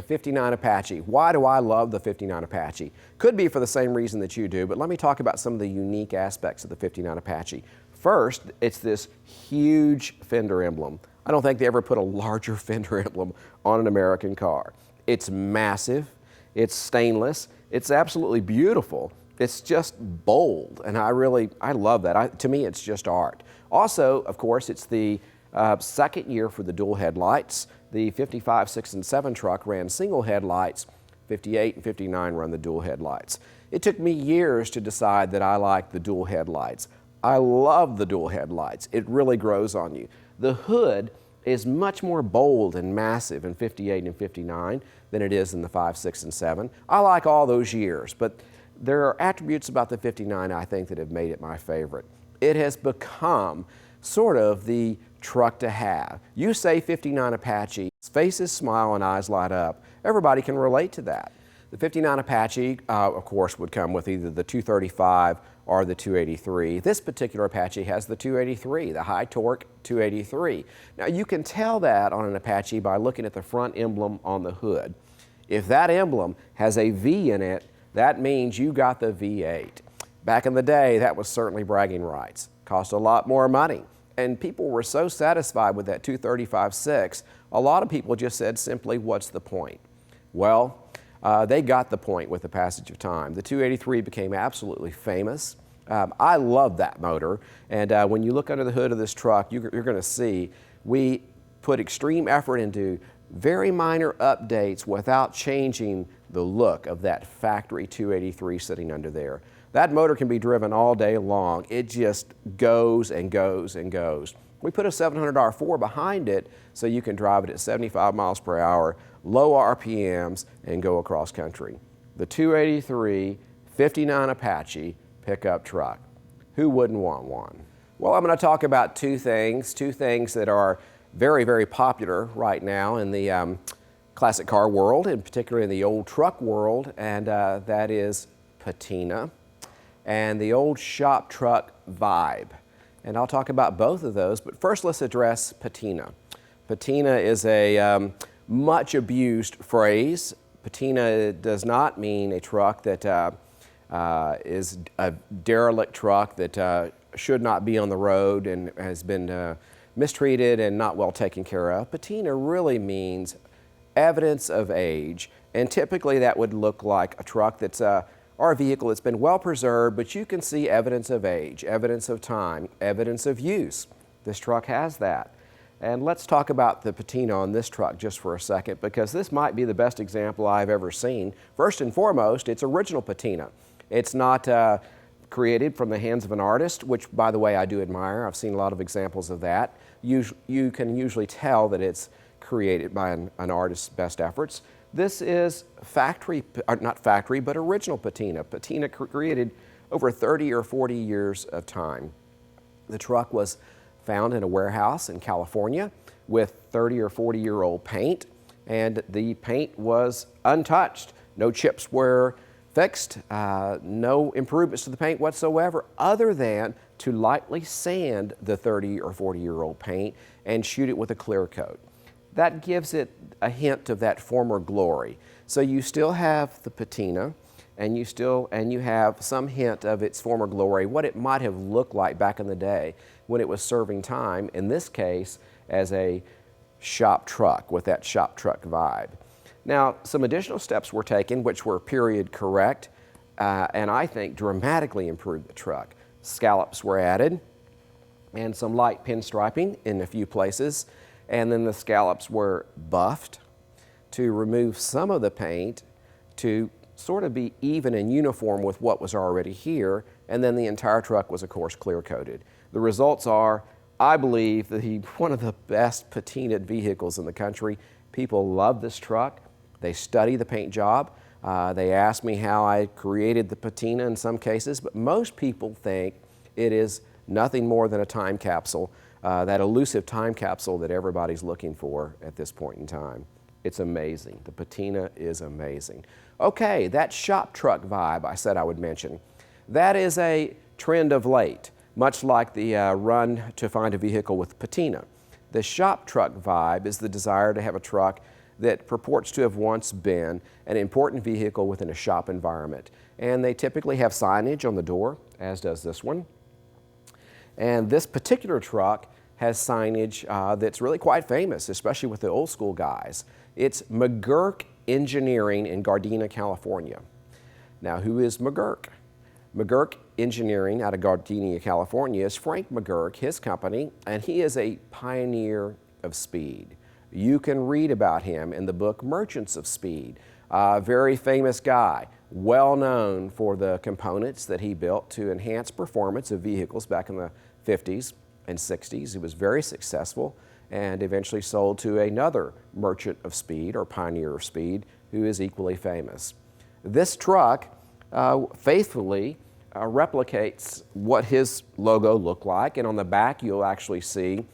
59 Apache. Why do I love the 59 Apache? Could be for the same reason that you do, but let me talk about some of the unique aspects of the 59 Apache. First, it's this huge fender emblem. I don't think they ever put a larger fender emblem on an American car. It's massive, it's stainless, it's absolutely beautiful. It's just bold, and I love that. To me, it's just art. Also, of course, it's the second year for the dual headlights. The 55, 6, and 7 truck ran single headlights. 58 and 59 run the dual headlights. It took me years to decide that I like the dual headlights. I love the dual headlights. It really grows on you. The hood is much more bold and massive in 58 and 59 than it is in the 5, 6, and 7. I like all those years, but there are attributes about the 59 I think that have made it my favorite. It has become sort of the truck to have. You say 59 Apache, faces smile and eyes light up. Everybody can relate to that. The 59 Apache, of course, would come with either the 235 or the 283. This particular Apache has the 283, the high torque 283. Now you can tell that on an Apache by looking at the front emblem on the hood. If that emblem has a V in it, that means you got the V8. Back in the day, that was certainly bragging rights. Cost a lot more money. And people were so satisfied with that 235-6, a lot of people just said simply, what's the point? Well, they got the point with the passage of time. The 283 became absolutely famous. I love that motor, and when you look under the hood of this truck, you're going to see we put extreme effort into very minor updates without changing the look of that factory 283 sitting under there. That motor can be driven all day long. It just goes and goes and goes. We put a 700 R4 behind it so you can drive it at 75 miles per hour, low RPMs, and go across country. The 283 59 Apache pickup truck. Who wouldn't want one? Well, I'm going to talk about two things that are very, very popular right now in the classic car world, and particularly in the old truck world, and that is patina and the old shop truck vibe. And I'll talk about both of those, but first let's address patina. Patina is a much abused phrase. Patina does not mean a truck that is a derelict truck that should not be on the road and has been mistreated and not well taken care of. Patina really means evidence of age, and typically that would look like a truck that's or a vehicle that's been well preserved, but you can see evidence of age, evidence of time, evidence of use. This truck has that. And let's talk about the patina on this truck just for a second, because this might be the best example I've ever seen. First and foremost, it's original patina. It's not created from the hands of an artist, which, by the way, I do admire. I've seen a lot of examples of that. You can usually tell that it's created by an artist's best efforts. This is not factory, but original patina. Patina created over 30 or 40 years of time. The truck was found in a warehouse in California with 30 or 40-year-old paint, and the paint was untouched. No chips were fixed, no improvements to the paint whatsoever, other than to lightly sand the 30 or 40-year-old paint and shoot it with a clear coat. That gives it a hint of that former glory. So you still have the patina, and you have some hint of its former glory, what it might have looked like back in the day when it was serving time, in this case as a shop truck with that shop truck vibe. Now, some additional steps were taken which were period correct, and I think dramatically improved the truck. Scallops were added and some light pinstriping in a few places, and then the scallops were buffed to remove some of the paint to sort of be even and uniform with what was already here, and then the entire truck was, of course, clear coated. The results are, I believe, one of the best patinaed vehicles in the country. People love this truck. They study the paint job. They ask me how I created the patina in some cases, but most people think it is nothing more than a time capsule, that elusive time capsule that everybody's looking for at this point in time. It's amazing. The patina is amazing. Okay, that shop truck vibe I said I would mention. That is a trend of late, much like the run to find a vehicle with patina. The shop truck vibe is the desire to have a truck that purports to have once been an important vehicle within a shop environment. And they typically have signage on the door, as does this one. And this particular truck has signage that's really quite famous, especially with the old school guys. It's McGurk Engineering in Gardena, California. Now, who is McGurk? McGurk Engineering out of Gardena, California is Frank McGurk, his company, and he is a pioneer of speed. You can read about him in the book Merchants of Speed. Very famous guy, well known for the components that he built to enhance performance of vehicles back in the 50s and 60s. He was very successful and eventually sold to another merchant of speed or pioneer of speed who is equally famous. This truck faithfully replicates what his logo looked like, and on the back you'll actually see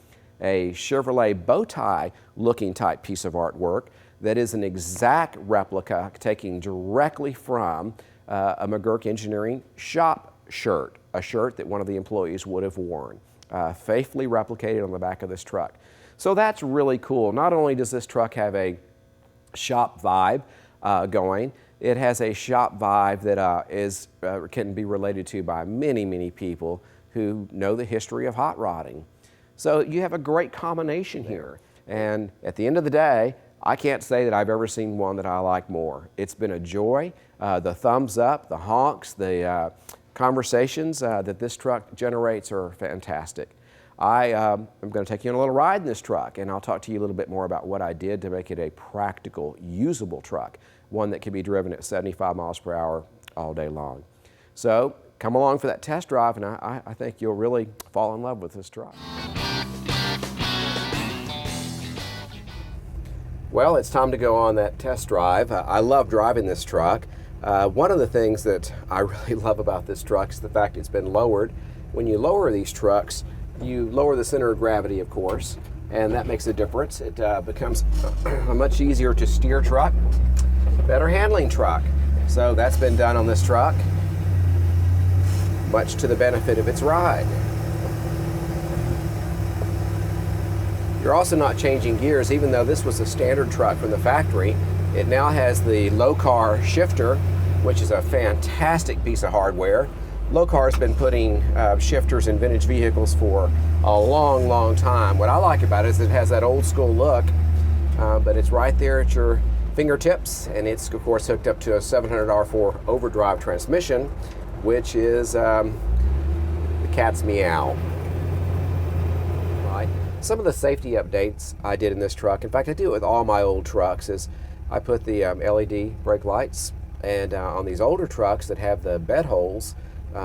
a Chevrolet bow tie looking type piece of artwork that is an exact replica taken directly from a McGurk Engineering shop shirt, a shirt that one of the employees would have worn, faithfully replicated on the back of this truck. So that's really cool. Not only does this truck have a shop vibe going, it has a shop vibe that can be related to by many, many people who know the history of hot rodding. So you have a great combination here. And at the end of the day, I can't say that I've ever seen one that I like more. It's been a joy. The thumbs up, the honks, the conversations that this truck generates are fantastic. I'm going to take you on a little ride in this truck, and I'll talk to you a little bit more about what I did to make it a practical, usable truck, one that can be driven at 75 miles per hour all day long. So come along for that test drive, and I think you'll really fall in love with this truck. Well, it's time to go on that test drive. I love driving this truck. One of the things that I really love about this truck is the fact it's been lowered. When you lower these trucks, you lower the center of gravity, of course, and that makes a difference. It becomes a much easier to steer truck, better handling truck. So that's been done on this truck, much to the benefit of its ride. You're also not changing gears, even though this was a standard truck from the factory. It now has the low-car shifter, which is a fantastic piece of hardware. Low-car has been putting shifters in vintage vehicles for a long, long time. What I like about it is it has that old school look, but it's right there at your fingertips, and it's of course hooked up to a 700 R4 overdrive transmission, which is the cat's meow. Right. Some of the safety updates I did in this truck, in fact I do it with all my old trucks, is I put the LED brake lights, and on these older trucks that have the bed holes,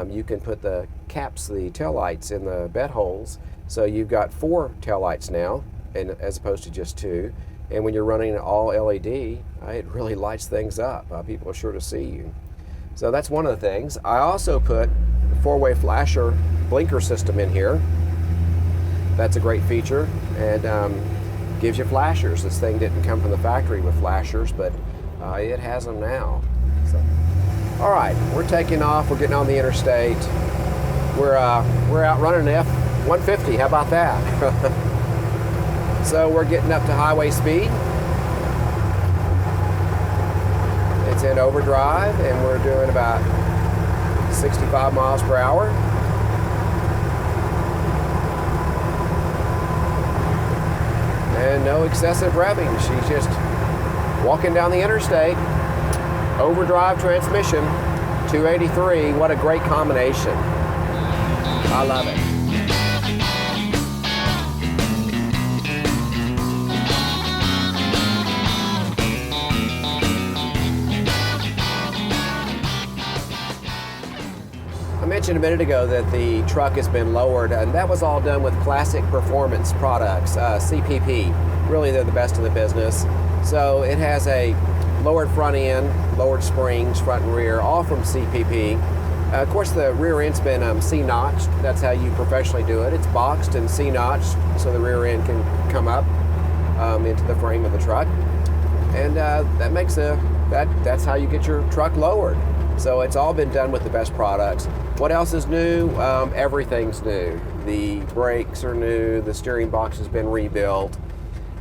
you can put the caps, the tail lights in the bed holes. So you've got 4 tail lights now, and as opposed to just 2. And when you're running all LED, it really lights things up. People are sure to see you. So that's one of the things. I also put a 4-way flasher blinker system in here. That's a great feature, and gives you flashers. This thing didn't come from the factory with flashers, but it has them now. So, all right, we're taking off. We're getting on the interstate. We're out running an F-150. How about that? So we're getting up to highway speed. It's in overdrive, and we're doing about 65 miles per hour. And no excessive revving. She's just walking down the interstate. Overdrive transmission, 283. What a great combination. I love it. I mentioned a minute ago that the truck has been lowered, and that was all done with Classic Performance Products, CPP. Really, they're the best in the business. So it has a lowered front end, lowered springs, front and rear, all from CPP. Of course, the rear end's been C-notched. That's how you professionally do it. It's boxed and C-notched, so the rear end can come up into the frame of the truck, and that makes that's how you get your truck lowered. So it's all been done with the best products. What else is new? Everything's new. The brakes are new. The steering box has been rebuilt.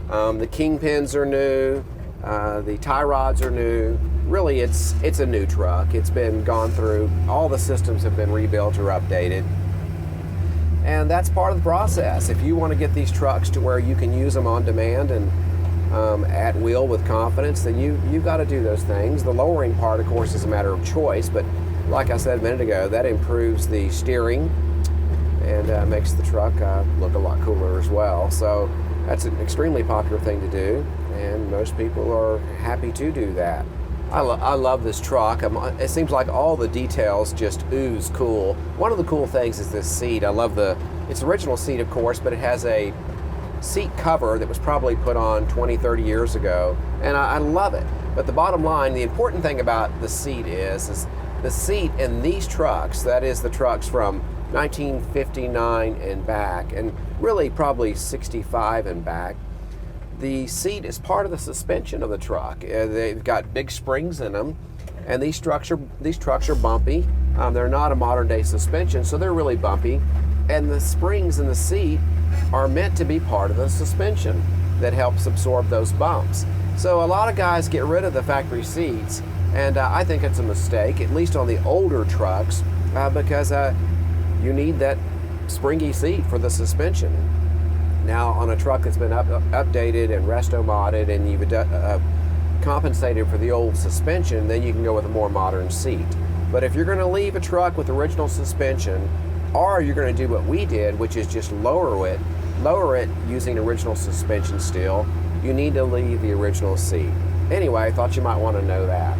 The kingpins are new. The tie rods are new. Really, it's a new truck. It's been gone through, all the systems have been rebuilt or updated. And that's part of the process. If you want to get these trucks to where you can use them on demand and at will with confidence, then you've got to do those things. The lowering part, of course, is a matter of choice, but like I said a minute ago, that improves the steering and makes the truck look a lot cooler as well. So that's an extremely popular thing to do, and most people are happy to do that. I love this truck. It seems like all the details just ooze cool. One of the cool things is this seat. I love it's original seat, of course, but it has a seat cover that was probably put on 20, 30 years ago, and I love it. But the bottom line, the important thing about the seat is the seat in these trucks, that is the trucks from 1959 and back, and really probably 65 and back, the seat is part of the suspension of the truck. They've got big springs in them, and these trucks are bumpy. They're not a modern day suspension, so they're really bumpy. And the springs in the seat are meant to be part of the suspension that helps absorb those bumps. So a lot of guys get rid of the factory seats, and I think it's a mistake, at least on the older trucks, because you need that springy seat for the suspension. Now, on a truck that's been updated and resto-modded, and you've compensated for the old suspension, then you can go with a more modern seat. But if you're going to leave a truck with original suspension, or you're going to do what we did, which is just lower it using original suspension still, you need to leave the original seat. Anyway, I thought you might want to know that.